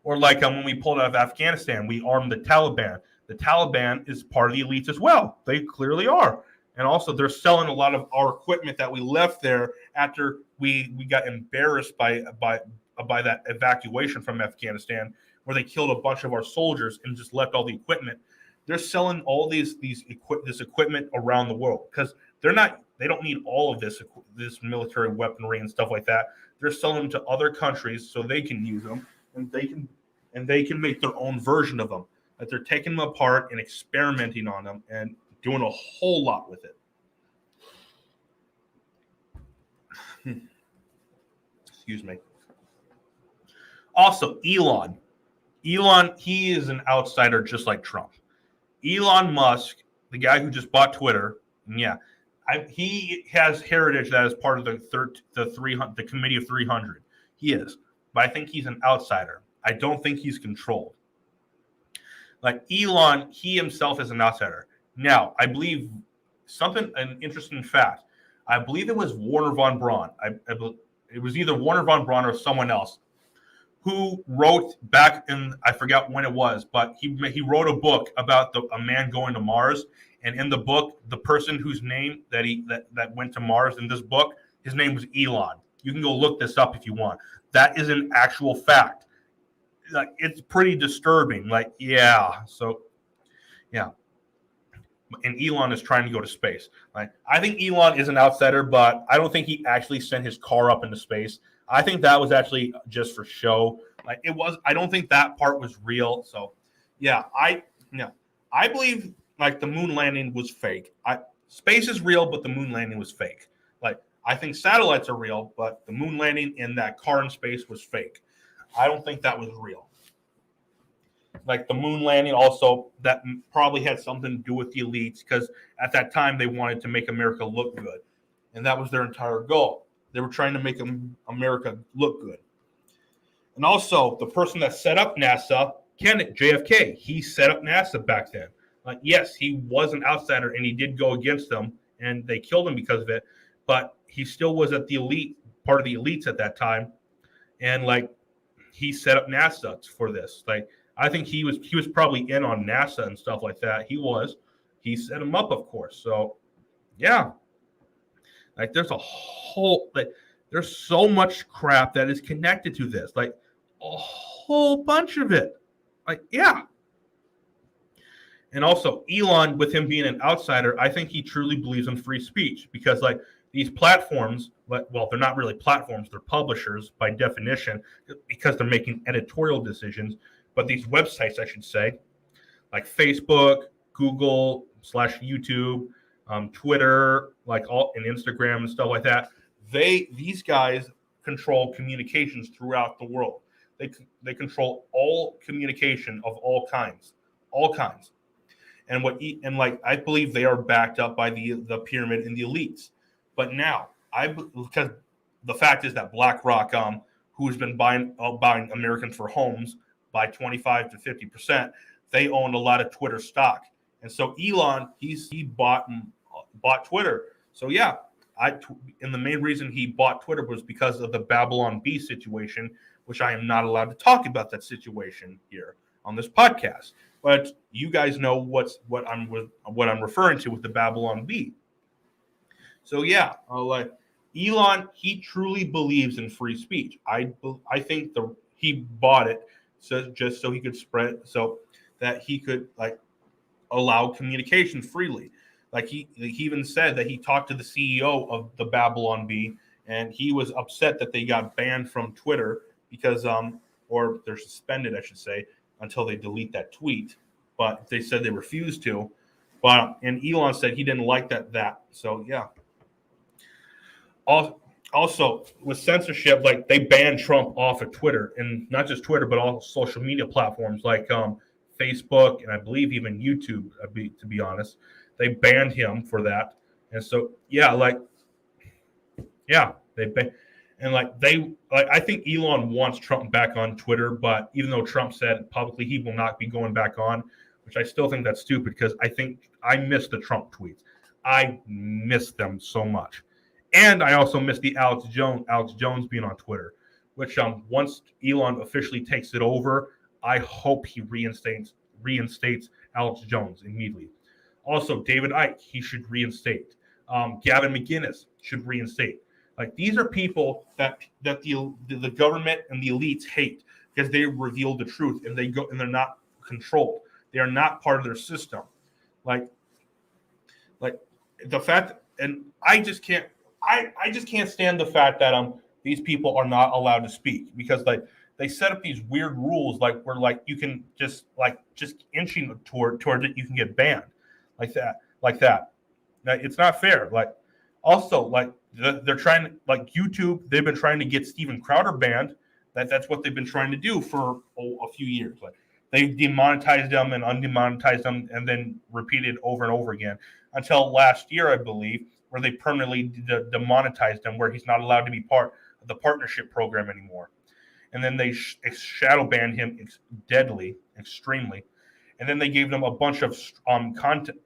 Or like when we pulled out of Afghanistan, we armed the Taliban. The Taliban is part of the elites as well. They clearly are. And also they're selling a lot of our equipment that we left there after we got embarrassed by that evacuation from Afghanistan, where they killed a bunch of our soldiers and just left all the equipment. They're selling all this equipment around the world because they don't need all of this military weaponry and stuff like that. They're selling them to other countries so they can use them. And they can make their own version of them. That they're taking them apart and experimenting on them and doing a whole lot with it. Excuse me. Also, Elon, he is an outsider just like Trump. Elon Musk, the guy who just bought Twitter, yeah, he has heritage that is part of the Committee of 300. He is. But I think he's an outsider. I don't think he's controlled. Like Elon, he himself is an outsider. Now, I believe an interesting fact. I believe it was Warner von Braun. It was either Warner von Braun or someone else who wrote back in, I forgot when it was, but he wrote a book about a man going to Mars. And in the book, the person whose name that went to Mars in this book, his name was Elon. You can go look this up if you want. That is an actual fact. Like it's pretty disturbing. Like, yeah. So, yeah. And Elon is trying to go to space. Like, I think Elon is an outsider, but I don't think he actually sent his car up into space. I think that was actually just for show. Like it was. I don't think that part was real. So, yeah. I believe like the moon landing was fake. Space is real, but the moon landing was fake. Like. I think satellites are real, but the moon landing in that car in space was fake. I don't think that was real. Like the moon landing also, that probably had something to do with the elites because at that time they wanted to make America look good. And that was their entire goal. They were trying to make America look good. And also the person that set up NASA, JFK, he set up NASA back then. Like, yes, he was an outsider and he did go against them and they killed him because of it. But he still was at the elite, part of the elites at that time. And like he set up NASA for this. Like I think he was probably in on NASA and stuff like that. He set him up, of course. So yeah. Like there's there's so much crap that is connected to this. Like a whole bunch of it. Like, yeah. And also Elon, with him being an outsider, I think he truly believes in free speech because like these platforms, well, they're not really platforms, they're publishers by definition because they're making editorial decisions. But these websites, I should say, like Facebook, Google /YouTube, Twitter, like and Instagram and stuff like that, these guys control communications throughout the world. They control all communication of all kinds. and like I believe they are backed up by the pyramid and the elites. But now because the fact is that BlackRock, who's been buying Americans for homes by 25 to 50%, they own a lot of Twitter stock, and so Elon he bought Twitter. So yeah, and the main reason he bought Twitter was because of the Babylon Bee situation, which I am not allowed to talk about that situation here on this podcast. But you guys know what I'm referring to with the Babylon Bee. So yeah, like Elon, he truly believes in free speech. I think he bought it just so he could spread, so that he could like allow communication freely. Like he even said that he talked to the CEO of the Babylon Bee, and he was upset that they got banned from Twitter because or they're suspended, I should say, until they delete that tweet. But they said they refused to. But and Elon said he didn't like that. So yeah. Also, with censorship, like they banned Trump off of Twitter, and not just Twitter, but all social media platforms like Facebook and I believe even YouTube. To be honest, they banned him for that, and so yeah, I think Elon wants Trump back on Twitter, but even though Trump said publicly he will not be going back on, which I still think that's stupid because I think I miss the Trump tweets. I miss them so much. And I also miss the Alex Jones being on Twitter, which once Elon officially takes it over, I hope he reinstates Alex Jones immediately. Also, David Icke, he should reinstate. Gavin McInnes should reinstate. Like these are people that the government and the elites hate because they reveal the truth and they're not controlled. They are not part of their system. Like the fact, and I just can't stand the fact that these people are not allowed to speak because like they set up these weird rules like where like you can just inching toward it you can get banned like that. Now, it's not fair. Like also like they're trying to like YouTube. They've been trying to get Steven Crowder banned. That's what they've been trying to do for a few years. Like they demonetized them and undemonetized them and then repeated over and over again until last year, I believe, where they permanently demonetized him, where he's not allowed to be part of the partnership program anymore. And then they shadow banned him extremely. And then they gave them a bunch of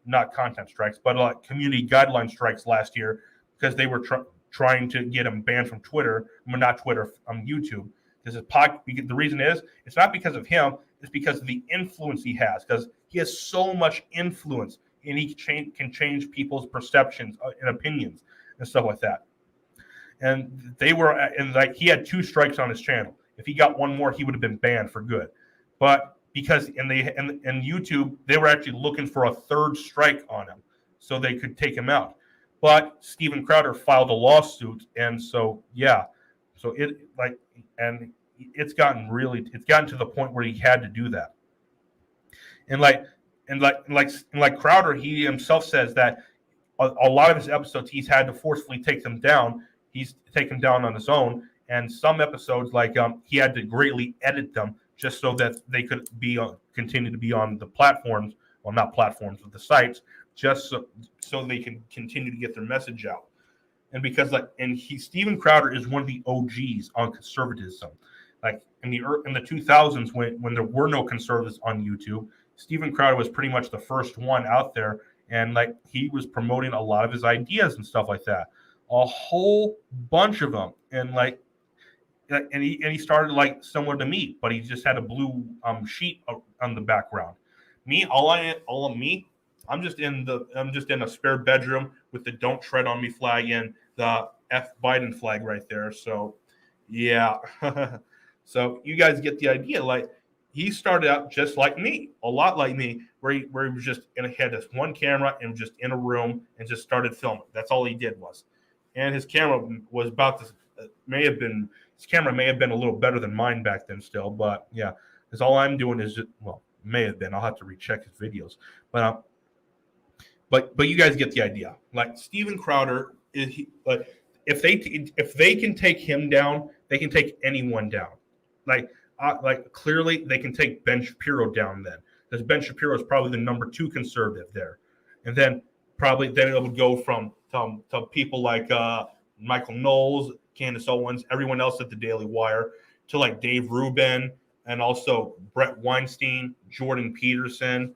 not content strikes, but community guideline strikes last year because they were trying to get him banned from Twitter, not Twitter, YouTube. The reason is it's not because of him, it's because of the influence he has, because he has so much influence and he can change people's perceptions and opinions and stuff like that. And he had 2 strikes on his channel. If he got one more, he would have been banned for good. But because in YouTube, they were actually looking for a 3rd strike on him so they could take him out. But Steven Crowder filed a lawsuit, and so yeah, so it's gotten to the point where he had to do that. And like Crowder, he himself says that a lot of his episodes he's had to forcefully take them down. He's taken down on his own, and some episodes he had to greatly edit them just so that they could continue to be on the platforms, well, not platforms, but the sites, just so they can continue to get their message out. And because Steven Crowder is one of the OGs on conservatism. Like in the 2000s when there were no conservatives on YouTube, Steven Crowder was pretty much the first one out there, and he was promoting a lot of his ideas and stuff like that, a whole bunch of them, and he started similar to me, but he just had a blue sheet on the background. I'm just in a spare bedroom with the "Don't Tread on Me" flag and the F Biden flag right there. So yeah, so you guys get the idea. Like he started out just like me, a lot like me, where he was just had this one camera and just in a room and just started filming. That's all he did was, and his camera was about this. His camera may have been a little better than mine back then still, but yeah, because all I'm doing is may have been. I'll have to recheck his videos, but you guys get the idea. Like Steven Crowder if they can take him down, they can take anyone down. Clearly they can take Ben Shapiro down then. because Ben Shapiro is probably the number 2 conservative there. And then it would go from to people like Michael Knowles, Candace Owens, everyone else at the Daily Wire, to like Dave Rubin, and also Brett Weinstein, Jordan Peterson,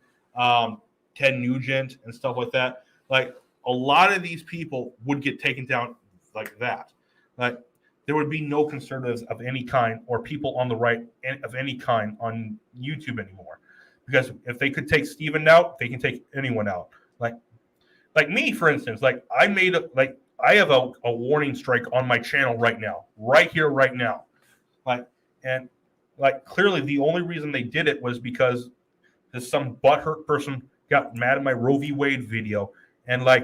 Ted Nugent, and stuff like that. Like, a lot of these people would get taken down like that. Like, there would be no conservatives of any kind or people on the right of any kind on YouTube anymore. Because if they could take Steven out, they can take anyone out. Like me, for instance, like I have a warning strike on my channel right now, right here, right now. Like clearly the only reason they did it was because some butthurt person got mad at my Roe v. Wade video, and they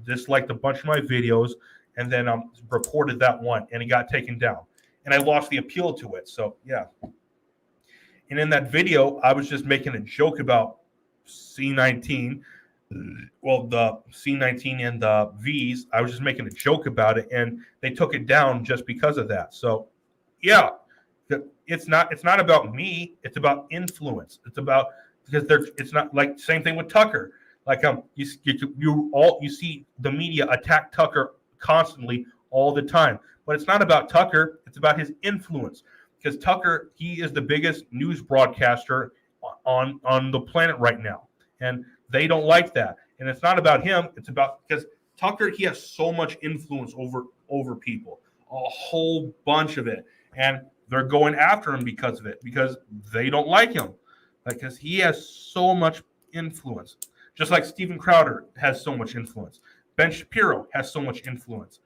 disliked a bunch of my videos, and then reported that one, and it got taken down, and I lost the appeal to it. So yeah. And in that video, I was just making a joke about C19. Well, the C19 and the V's, I was just making a joke about it, and they took it down just because of that. So yeah, it's not about me. It's about influence. It's about, because it's not like, same thing with Tucker. Like you see the media attack Tucker constantly all the time, but it's not about Tucker. It's about his influence, because Tucker, he is the biggest news broadcaster on the planet right now, and they don't like that. And it's not about him. It's about, because Tucker, he has so much influence over people, a whole bunch of it, and they're going after him because of it, because they don't like him, because he has so much influence. Just like Steven Crowder has so much influence. Ben Shapiro has so much influence.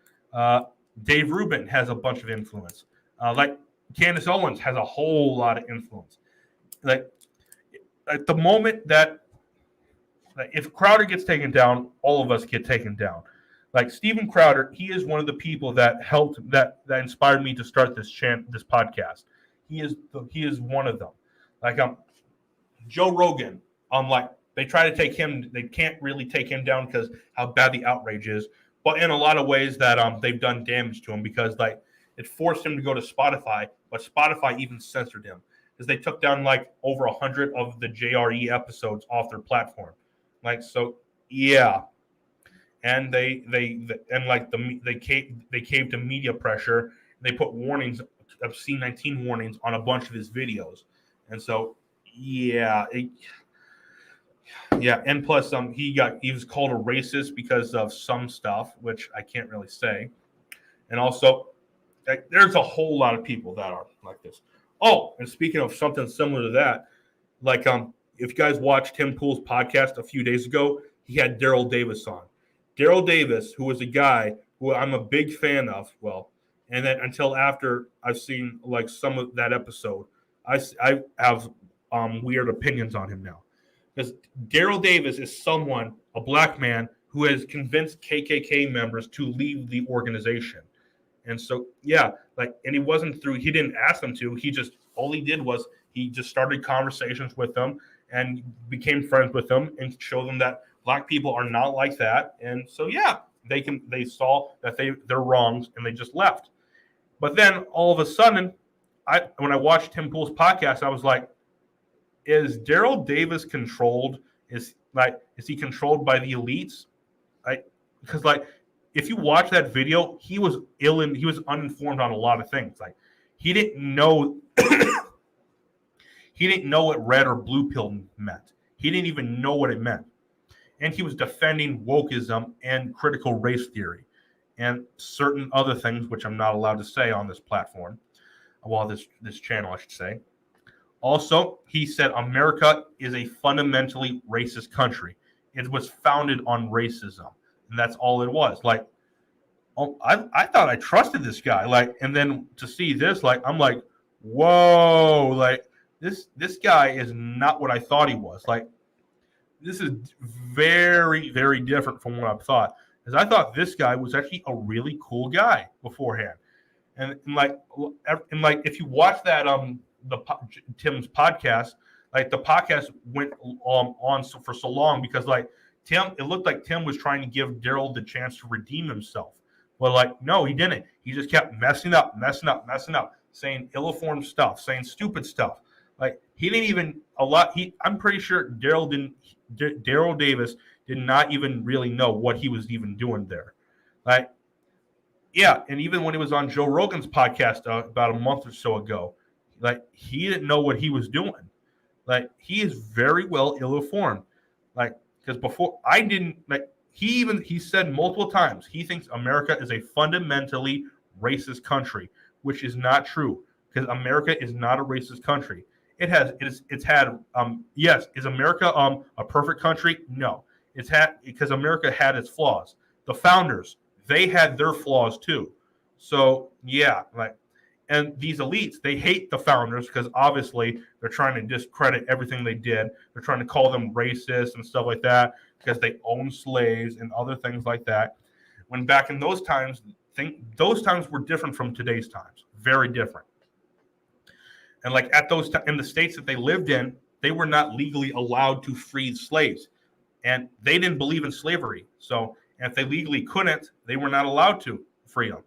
Dave Rubin has a bunch of influence. Like Candace Owens has a whole lot of influence. Like at the moment that, if Crowder gets taken down, all of us get taken down. Like Steven Crowder, he is one of the people that helped, that inspired me to start this podcast. He is one of them. Like Joe Rogan, they try to take him, they can't really take him down because how bad the outrage is. But in a lot of ways that they've done damage to him, because it forced him to go to Spotify, but Spotify even censored him because they took down over 100 of the JRE episodes off their platform. So yeah. And they caved to media pressure. They put warnings of C19 warnings on a bunch of his videos, and so yeah, and plus he was called a racist because of some stuff, which I can't really say, and also there's a whole lot of people that are like this. Oh, and speaking of something similar to that, if you guys watched Tim Pool's podcast a few days ago, he had Daryl Davis on. Daryl Davis, who was a guy who I'm a big fan of, and then until after I've seen some of that episode, I have weird opinions on him now. Because Daryl Davis is a black man, who has convinced KKK members to leave the organization. And so, yeah, and he didn't ask them to. All he did was he just started conversations with them and became friends with them and showed them that black people are not like that. And so, yeah, they saw that they're wrongs, and they just left. But then all of a sudden, when I watched Tim Pool's podcast, I was like, is Daryl Davis controlled? Is he controlled by the elites? Because if you watch that video, he was uninformed on a lot of things. He didn't know he didn't know what red or blue pill meant. He didn't even know what it meant. And he was defending wokeism and critical race theory and certain other things, which I'm not allowed to say on this platform. Well, this channel, I should say. Also, he said America is a fundamentally racist country. It was founded on racism, and that's all it was. I thought I trusted this guy. And then to see this, I'm like, whoa, this guy is not what I thought he was. This is very, very different from what I thought. Because I thought this guy was actually a really cool guy beforehand. And if you watch that Tim's podcast, the podcast went on for so long because it looked like Tim was trying to give Daryl the chance to redeem himself. But no, he didn't. He just kept messing up, saying ill-informed stuff, saying stupid stuff. Like he didn't even a lot. I'm pretty sure Daryl Davis did not even really know what he was even doing there. Like, yeah, and even when he was on Joe Rogan's podcast about a month or so ago, like he didn't know what he was doing. Like he is very well ill-informed. Like because before I didn't like he said multiple times he thinks America is a fundamentally racist country, which is not true because America is not a racist country. It's had yes, is America a perfect country? No. It's had because America had its flaws. The founders, they had their flaws too. So yeah, like and these elites, they hate the founders because obviously they're trying to discredit everything they did. They're trying to call them racist and stuff like that because they own slaves and other things like that. When back in those times, those times were different from today's times, very different. And like at those in the states that they lived in, they were not legally allowed to free slaves, and they didn't believe in slavery. So if they legally couldn't, they were not allowed to free them.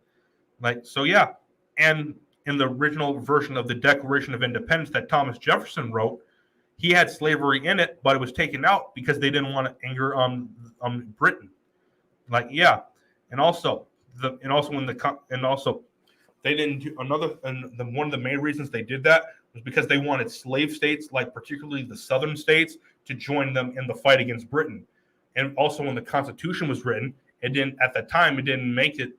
Like so, yeah. And in the original version of the Declaration of Independence that Thomas Jefferson wrote, he had slavery in it, but it was taken out because they didn't want to anger Britain. Like yeah, and also they didn't do another. And one of the main reasons they did that was because they wanted slave states, like particularly the southern states, to join them in the fight against Britain. And also, when the Constitution was written, it didn't at that time. It didn't make it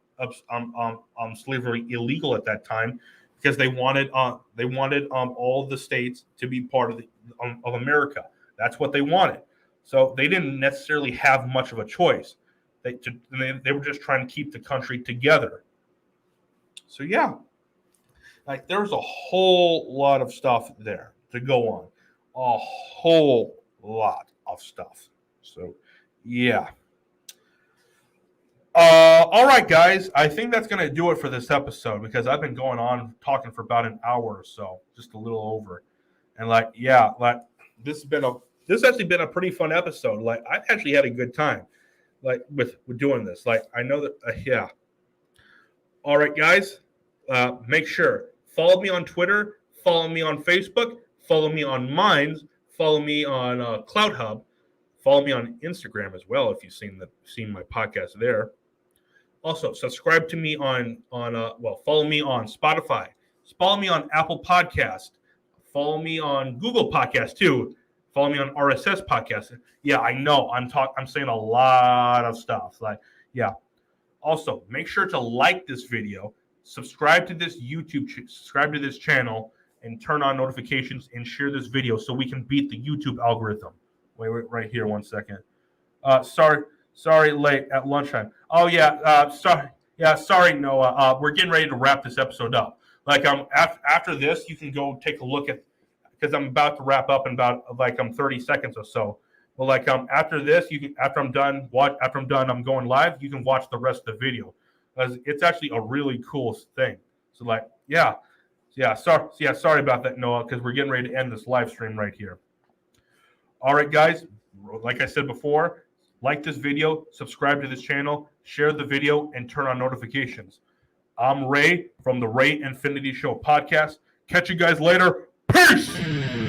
slavery illegal at that time because they wanted all the states to be part of America. That's what they wanted. So they didn't necessarily have much of a choice. They were just trying to keep the country together. So yeah, like there's a whole lot of stuff there to go on, a whole lot of stuff. So yeah. All right, guys. I think that's going to do it for this episode because I've been going on talking for about an hour or so, just a little over. And like, yeah, like this has actually been a pretty fun episode. Like I've actually had a good time, like with doing this. Like I know that, yeah. All right, guys. Make sure follow me on Twitter, follow me on Facebook, follow me on Minds, follow me on CloudHub, follow me on Instagram as well if you've seen my podcast there. Also, subscribe to me follow me on Spotify. Follow me on Apple Podcast. Follow me on Google Podcast too. Follow me on RSS Podcast. Yeah, I know I'm saying a lot of stuff. Like, yeah. Also, make sure to like this video, subscribe to this subscribe to this channel, and turn on notifications and share this video so we can beat the YouTube algorithm. Wait, right here, 1 second. Sorry, late at lunchtime. Oh yeah, sorry, Noah. We're getting ready to wrap this episode up. Like after this, you can go take a look at because I'm about to wrap up in about 30 seconds or so. But like after this, after I'm done, I'm going live. You can watch the rest of the video because it's actually a really cool thing. So like sorry about that, Noah, because we're getting ready to end this live stream right here. All right, guys. Like I said before, like this video, subscribe to this channel, share the video, and turn on notifications. I'm Ray from the Ray Infinity Show podcast. Catch you guys later. Peace!